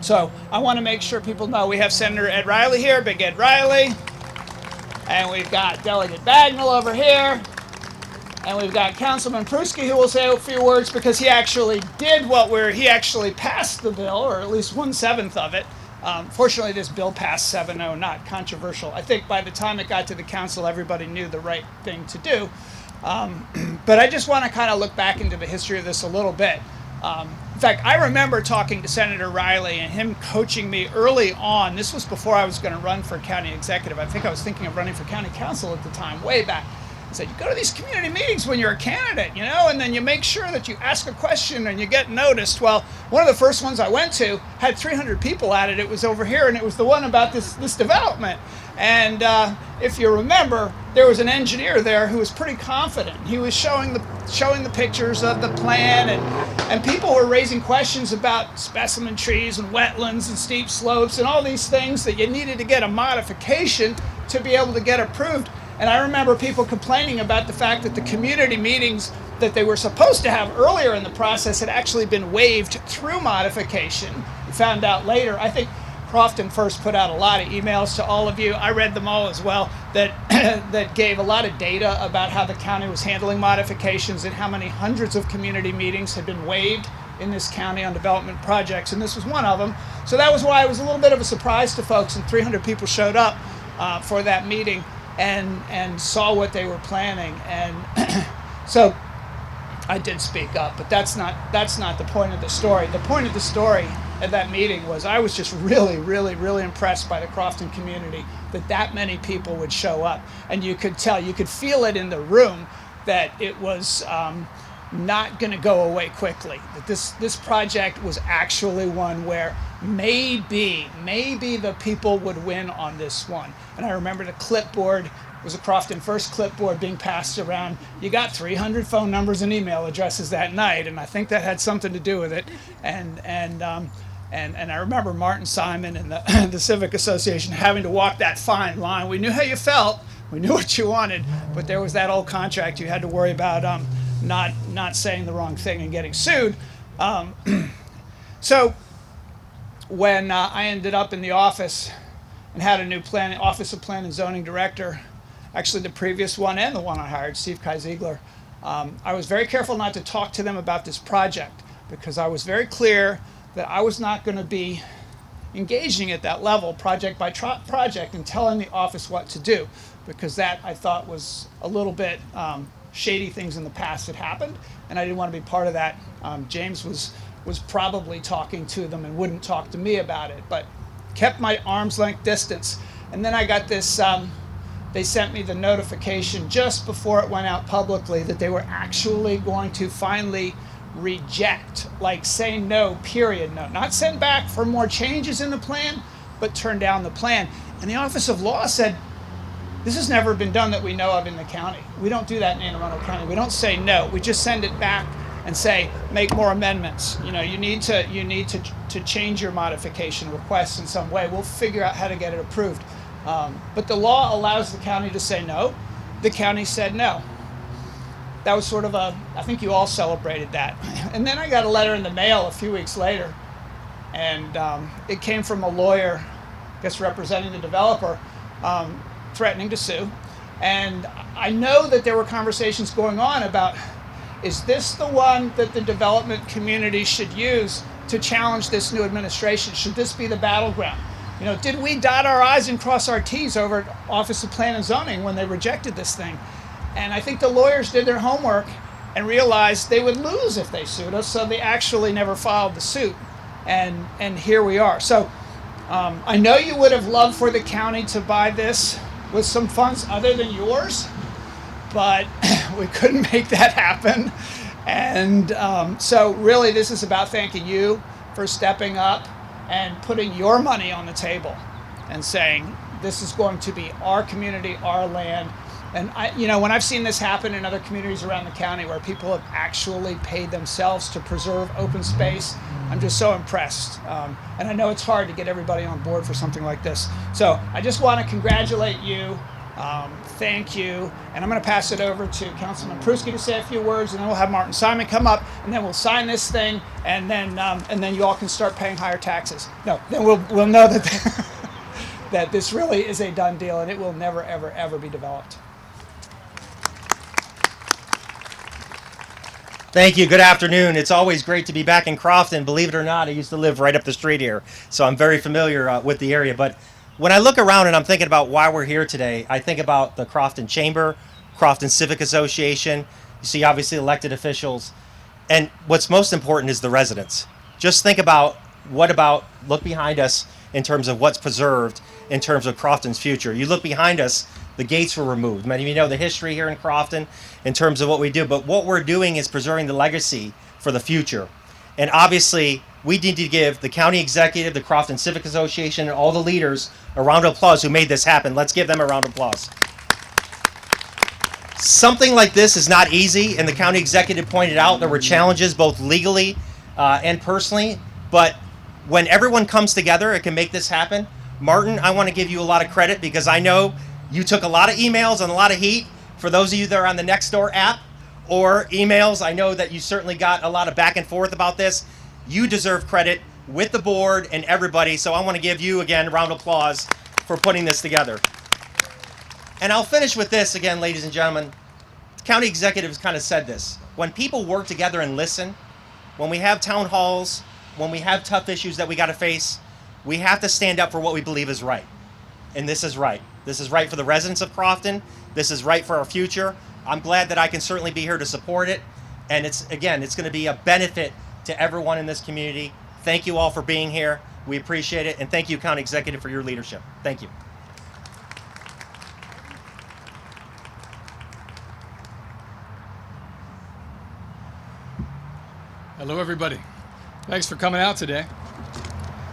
So I want to make sure people know we have Senator Ed Riley here, Big Ed Riley, and we've got Delegate Bagnall over here, and we've got Councilman Pruski, who will say a few words because he actually did he actually passed the bill, or at least 1/7 of it. Fortunately, this bill passed 7-0, not controversial. I think by the time it got to the council, everybody knew the right thing to do. But I just want to kind of look back into the history of this a little bit. In fact, I remember talking to Senator Riley and him coaching me early on. This was before I was going to run for county executive. I think I was thinking of running for county council at the time, way back. He said, you go to these community meetings when you're a candidate, and then you make sure that you ask a question and you get noticed. Well, one of the first ones I went to had 300 people at it. It was over here, and it was the one about this development. And if you remember, there was an engineer there who was pretty confident. He was showing the pictures of the plan, and people were raising questions about specimen trees and wetlands and steep slopes and all these things that you needed to get a modification to be able to get approved. And I remember people complaining about the fact that the community meetings that they were supposed to have earlier in the process had actually been waived through modification. We found out later, I think Crofton first put out a lot of emails to all of you. I read them all as well, that that gave a lot of data about how the county was handling modifications and how many hundreds of community meetings had been waived in this county on development projects, and this was one of them. So that was why it was a little bit of a surprise to folks, and 300 people showed up for that meeting and saw what they were planning. And so I did speak up, but that's not the point of the story. The point of the story at that meeting was I was just really, really, really impressed by the Crofton community that many people would show up. And you could tell, you could feel it in the room that it was not going to go away quickly. That this project was actually one where maybe the people would win on this one. And I remember the clipboard was a Crofton First clipboard being passed around. You got 300 phone numbers and email addresses that night, and I think that had something to do with it. And I remember Martin Simon and the Civic Association having to walk that fine line. We knew how you felt, we knew what you wanted, but there was that old contract you had to worry about not saying the wrong thing and getting sued. So when I ended up in the office and had a new Office of Plan and Zoning Director, actually the previous one and the one I hired, Steve Kai-Ziegler, I was very careful not to talk to them about this project because I was very clear that I was not going to be engaging at that level, project by project, and telling the office what to do, because that I thought was a little bit shady things in the past had happened, and I didn't want to be part of that. James was probably talking to them and wouldn't talk to me about it, but kept my arm's length distance. And then I got this, they sent me the notification just before it went out publicly that they were actually going to finally reject, like say no, period, no. Not send back for more changes in the plan, but turn down the plan. And the Office of Law said, this has never been done that we know of in the county. We don't do that in Anne Arundel County. We don't say no. We just send it back and say, make more amendments. You need to change your modification requests in some way. We'll figure out how to get it approved. But the law allows the county to say no. The county said no. That was sort of I think you all celebrated that. And then I got a letter in the mail a few weeks later, and it came from a lawyer, I guess representing the developer, threatening to sue. And I know that there were conversations going on about, is this the one that the development community should use to challenge this new administration? Should this be the battleground? Did we dot our I's and cross our T's over at Office of Plan and Zoning when they rejected this thing? And I think the lawyers did their homework and realized they would lose if they sued us, so they actually never filed the suit. And here we are. So I know you would have loved for the county to buy this with some funds other than yours, but we couldn't make that happen. And so really this is about thanking you for stepping up and putting your money on the table and saying, this is going to be our community, our land. And when I've seen this happen in other communities around the county where people have actually paid themselves to preserve open space, I'm just so impressed. And I know it's hard to get everybody on board for something like this. So I just want to congratulate you. Thank you. And I'm going to pass it over to Councilman Pruski to say a few words, and then we'll have Martin Simon come up, and then we'll sign this thing, and then you all can start paying higher taxes. No, then we'll know that that this really is a done deal, and it will never, ever, ever be developed. Thank you. Good afternoon. It's always great to be back in Crofton. Believe it or not, I used to live right up the street here, so I'm very familiar with the area. But when I look around and I'm thinking about why we're here today, I think about the Crofton Chamber, Crofton Civic Association. You see, obviously, elected officials. And what's most important is the residents. Just think about look behind us in terms of what's preserved in terms of Crofton's future. You look behind us, the gates were removed. Many of you know the history here in Crofton in terms of what we do, but what we're doing is preserving the legacy for the future. And obviously, we need to give the county executive, the Crofton Civic Association, and all the leaders a round of applause who made this happen. Let's give them a round of applause. Something like this is not easy, and the county executive pointed out there were challenges both legally and personally, but when everyone comes together, it can make this happen. Martin, I want to give you a lot of credit because I know you took a lot of emails and a lot of heat. For those of you that are on the Nextdoor app or emails, I know that you certainly got a lot of back and forth about this. You deserve credit with the board and everybody, so I want to give you, again, a round of applause for putting this together. And I'll finish with this again, ladies and gentlemen. The county executives kind of said this. When people work together and listen, when we have town halls, when we have tough issues that we got to face, we have to stand up for what we believe is right. And this is right. This is right for the residents of Crofton. This is right for our future. I'm glad that I can certainly be here to support it. And it's going to be a benefit to everyone in this community. Thank you all for being here. We appreciate it. And thank you, County Executive, for your leadership. Thank you. Hello, everybody. Thanks for coming out today.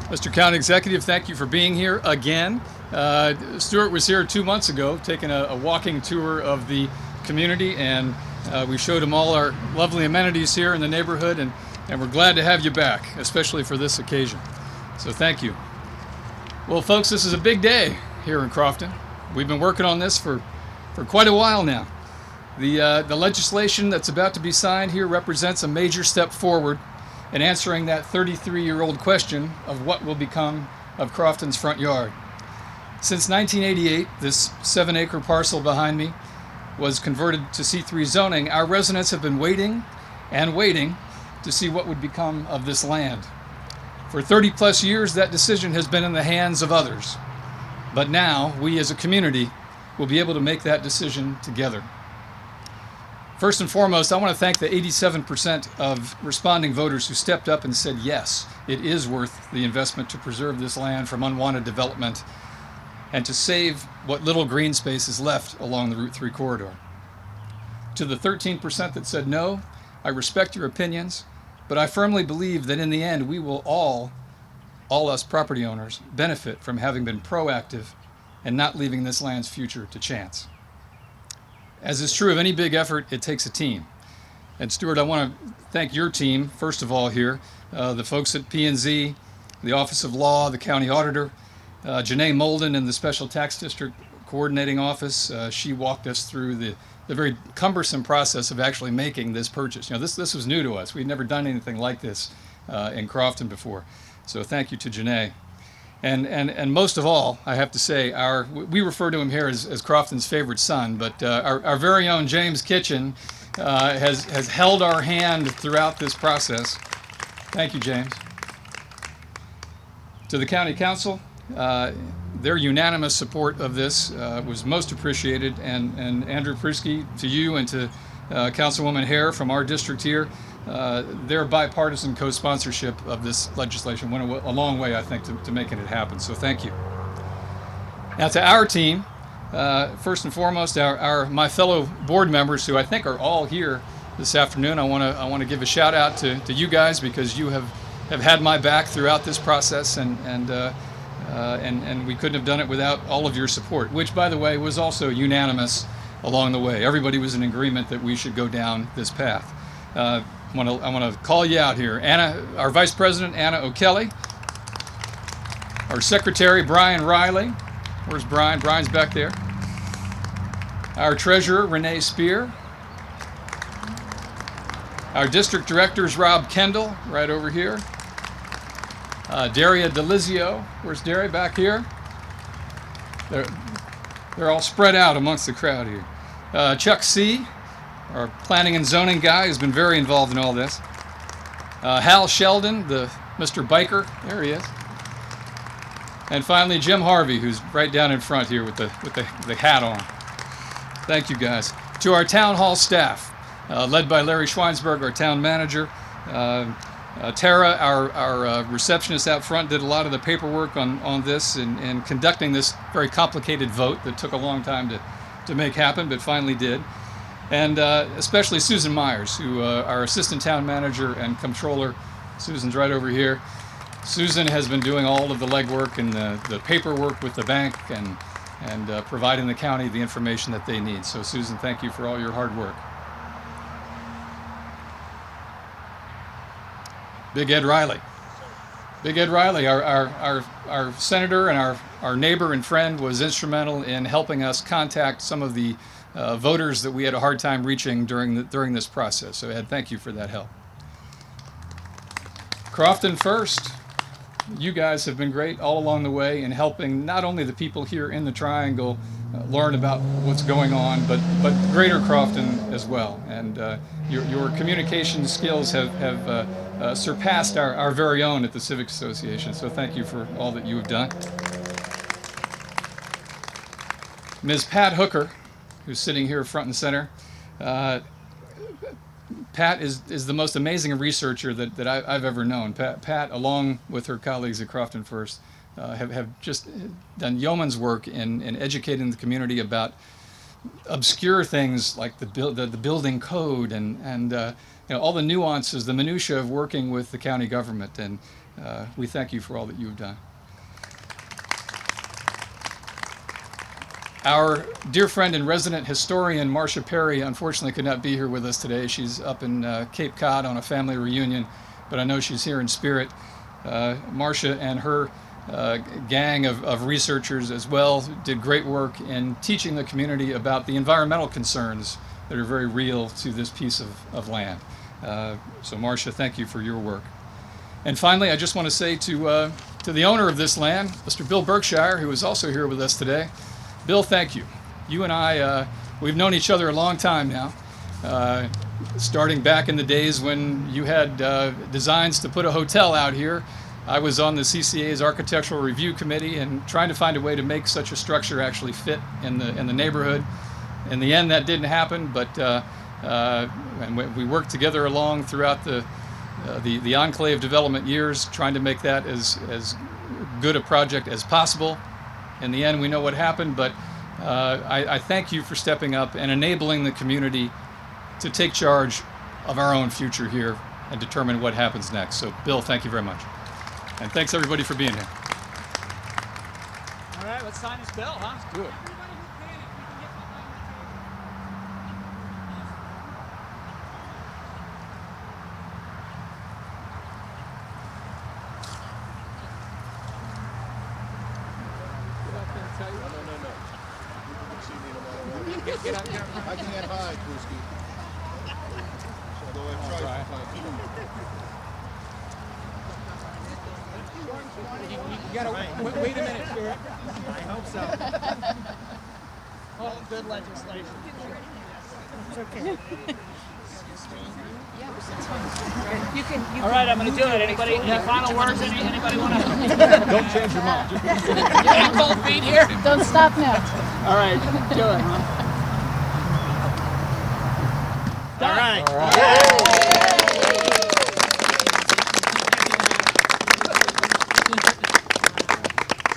Mr. County Executive, thank you for being here again. Steuart was here 2 months ago, taking a walking tour of the community, and we showed him all our lovely amenities here in the neighborhood, and we're glad to have you back, especially for this occasion. So thank you. Well, folks, this is a big day here in Crofton. We've been working on this for quite a while now. The legislation that's about to be signed here represents a major step forward in answering that 33-year-old question of what will become of Crofton's front yard. Since 1988, this 7-acre parcel behind me was converted to C3 zoning. Our residents have been waiting and waiting to see what would become of this land. For 30 plus years, that decision has been in the hands of others. But now, we as a community will be able to make that decision together. First and foremost, I want to thank the 87% of responding voters who stepped up and said, yes, it is worth the investment to preserve this land from unwanted development and to save what little green space is left along the Route 3 corridor. To the 13% that said no, I respect your opinions, but I firmly believe that in the end, we will all us property owners, benefit from having been proactive and not leaving this land's future to chance. As is true of any big effort, it takes a team. And Steuart, I want to thank your team, first of all here, the folks at P&Z, the Office of Law, the County Auditor, Janae Molden in the Special Tax District Coordinating Office. She walked us through the very cumbersome process of actually making this purchase. You know, this was new to us. We'd never done anything like this in Crofton before. So thank you to Janae. And most of all, I have to say, we refer to him here as Crofton's favorite son, but our very own James Kitchen has held our hand throughout this process. Thank you, James. To the County Council, their unanimous support of this was most appreciated, and Andrew Pruski, to you and to Councilwoman Hare from our district here, their bipartisan co-sponsorship of this legislation went a long way, I think, to making it happen. So thank you. Now to our team, first and foremost, my fellow board members, who I think are all here this afternoon. I want to give a shout out to you guys, because you have had my back throughout this process, and we couldn't have done it without all of your support, which, by the way, was also unanimous along the way. Everybody was in agreement that we should go down this path. I want to call you out here. Anna, our Vice President, Anna O'Kelly. Our Secretary, Brian Riley. Where's Brian? Brian's back there. our treasurer, Renee Spear, our district directors, Rob Kendall, right over here, Daria Delizio, where's Daria? Back here. They're all spread out amongst the crowd here. Chuck C., our planning and zoning guy, who's been very involved in all this. Hal Sheldon, the Mr. Biker, there he is. And finally, Jim Harvey, who's right down in front here with the hat on. Thank you, guys. To our town hall staff, led by Larry Schweinsberg, our town manager. Tara, our receptionist out front, did a lot of the paperwork on this and conducting this very complicated vote that took a long time to make happen, but finally did. And especially Susan Myers, who our assistant town manager and controller. Susan's right over here. Susan has been doing all of the legwork and the paperwork with the bank and providing the county the information that they need. So Susan, thank you for all your hard work. Big Ed Riley. Big Ed Riley, our senator and our neighbor and friend, was instrumental in helping us contact some of the voters that we had a hard time reaching during this process. So Ed, thank you for that help. Crofton First. You guys have been great all along the way in helping not only the people here in the Triangle learn about what's going on, but greater Crofton as well. And your communication skills have surpassed our very own at the Civic Association. So thank you for all that you have done. Ms. Pat Hooker, who's sitting here front and center. Pat is the most amazing researcher that I've ever known. Pat, along with her colleagues at Crofton First, have just done yeoman's work in educating the community about obscure things like the building code and all the nuances, the minutiae of working with the county government. And we thank you for all that you've done. Our dear friend and resident historian, Marcia Perry, unfortunately could not be here with us today. She's up in Cape Cod on a family reunion, but I know she's here in spirit. Marcia and her gang of researchers as well did great work in teaching the community about the environmental concerns that are very real to this piece of land. So Marcia, thank you for your work. And finally, I just want to say to the owner of this land, Mr. Bill Berkshire, who is also here with us today. Bill, thank you. You and I, we've known each other a long time now, starting back in the days when you had designs to put a hotel out here. I was on the CCA's Architectural Review Committee and trying to find a way to make such a structure actually fit in the neighborhood. In the end, that didn't happen, but and we worked together along throughout the enclave development years, trying to make that as good a project as possible. In the end, we know what happened, but I thank you for stepping up and enabling the community to take charge of our own future here and determine what happens next. So, Bill, thank you very much. And thanks, everybody, for being here. All right, let's sign this bill, huh? Let's do it. Get up here. I can't hide, Brewski. Although I've tried to find You gotta wait a minute, Stewart. I hope so. All good legislation. It's okay. All right, I'm going to do it. Anybody? Any final words? Anybody want to? Don't change your mind. Any cold feet here? Don't stop now. All right, do it, huh? All right.